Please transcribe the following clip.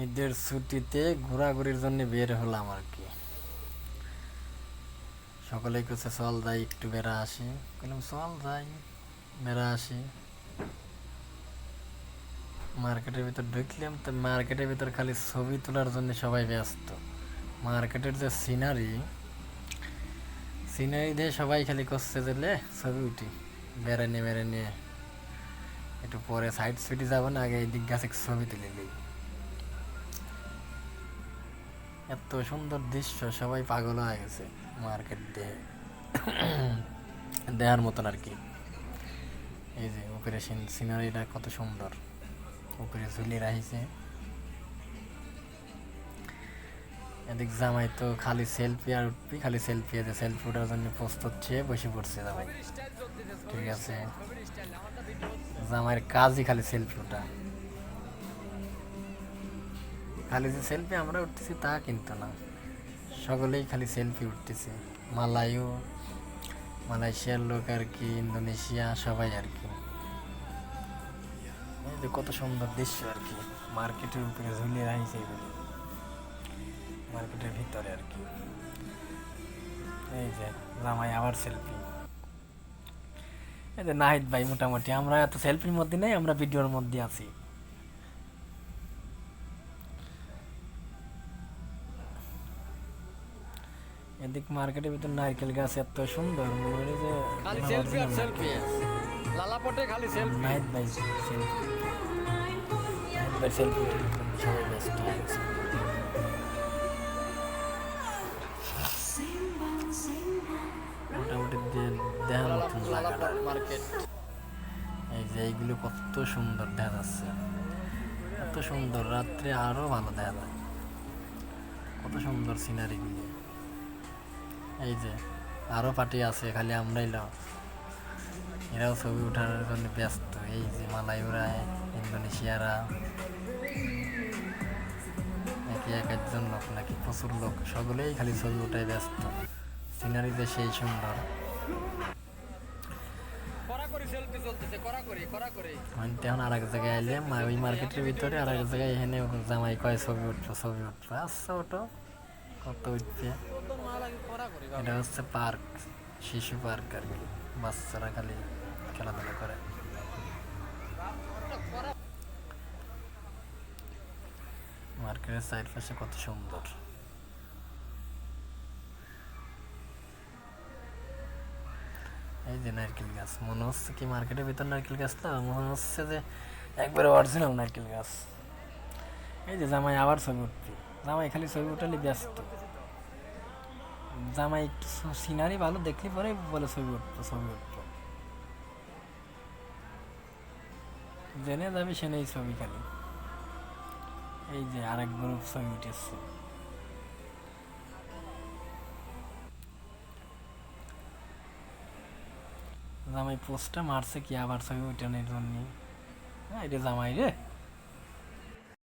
ঈদের ছুটিতে ঘোরাঘুরির জন্য বের হলাম আর কি। সকলেই কাছে চল যাই একটু বেড়া আসি, বললাম চল যাই বেড়া আসি। মার্কেটের ভিতর ঢুকলাম তো মার্কেটের ভিতর খালি ছবি তোলার জন্য সবাই ব্যস্ত। মার্কেটের যে সিনারি সিনারি দিয়ে সবাই খালি করছে যে লে ছবি উঠি, বেড়ে নিয়ে একটু পরে সাইড সুইটে যাবো না, আগে এই দিক গাছে ছবি তুলে নিই। এত সুন্দর দৃশ্য, সবাই পাগল হয়ে গেছে মার্কেট দিয়ে দেখার মতন আর কি। এই যে উপরে সিনারিটা কত সুন্দর, উপরে ঝুলিয়ে রাখিছে। এদিক জামাই তো খালি সেলফি আর উঠবি, খালি সেলফি আছে, সেলফি ওঠার জন্য প্রস্তুত চেয়ে বসে পড়ছে জামাই। ঠিক আছে, জামাইয়ের কাজই খালি সেলফি ওঠা। খালি যে সেলফি আমরা উঠতেছি তা কিন্তু না, সকলেই খালি সেলফি উঠতেছে। মালয়েশিয়ার লোক আর কি, ইন্দোনেশিয়া সবাই আর কি। এই যে কত সুন্দর দৃশ্য আর কি, মার্কেটের উপরে ঝুলিয়ে রাখছে এগুলি, মার্কেটের ভিতরে আর কি। এই যে জামাই আবার সেলফি। এই যে নাহিদ ভাই, মোটামুটি আমরা এত সেলফির মধ্যে নেই, আমরা ভিডিওর মধ্যে আছি। এদিক মার্কেটের ভিতর নারকেল গাছ এত সুন্দর, মনে হয় যে খালি সেলফি আর সেলফি, লালাপটে খালি সেলফি। নাহিদ ভাই সেলফি, নাহিদ ভাই সেলফি সবাই ব্যস্ত হয়ে গেছে। মোটামুটি দেখার মতন জায়গাটা। মার্কেট এই যে এইগুলো কত সুন্দর দেখা যাচ্ছে, এত সুন্দর, রাত্রে আরো ভালো দেখা যায়, কত সুন্দর সিনারিগুলি। এই যে আরো পার্টি আছে, খালি আমরাই ল, এরাও ছবি ওঠার জন্য ব্যস্ত। এই যে মালায়ুরা, ইন্দোনেশিয়ারা, নাকি এক একজন লোক নাকি প্রচুর লোক, সকলেই খালি ছবি ওঠায় ব্যস্ত। সিনারি যে সেই সুন্দর। এখন আর এক জায়গায় আইলাম, ওই মার্কেটের ভিতরে আর এক জায়গায়, এখানে জামাই কয় ছবি উঠবো ছবি উঠবো, আচ্ছা ওটো, কত উঠছে। এটা হচ্ছে পার্ক, শিশু পার্ক আর কি, বাচ্চারা খালি খেলাধুলা করে। মার্কেটের চারপাশে কত সুন্দর। এই যে নারকেল গাছ, মনে হচ্ছে কি মার্কেটের ভিতর নারকেল গাছ, না মনে হচ্ছে যে একবারে অরিজিনাল নারকেল গাছ। এই যে জামাই আবার ছবি উঠবে, জামাই খালি ছবি উঠালে ব্যস্ত। জামাই একটু সিনারি ভালো দেখলে পরে বলে ছবি উঠবো ছবি উঠবো, জেনে যাবে সে নেই ছবি খালি। এই যে আরেক গ্রুপ ছবি উঠেছে। জামাই পোস্টটা মারছে কি আবার ছবি উঠানোর জন্য। এটা জামাই রে।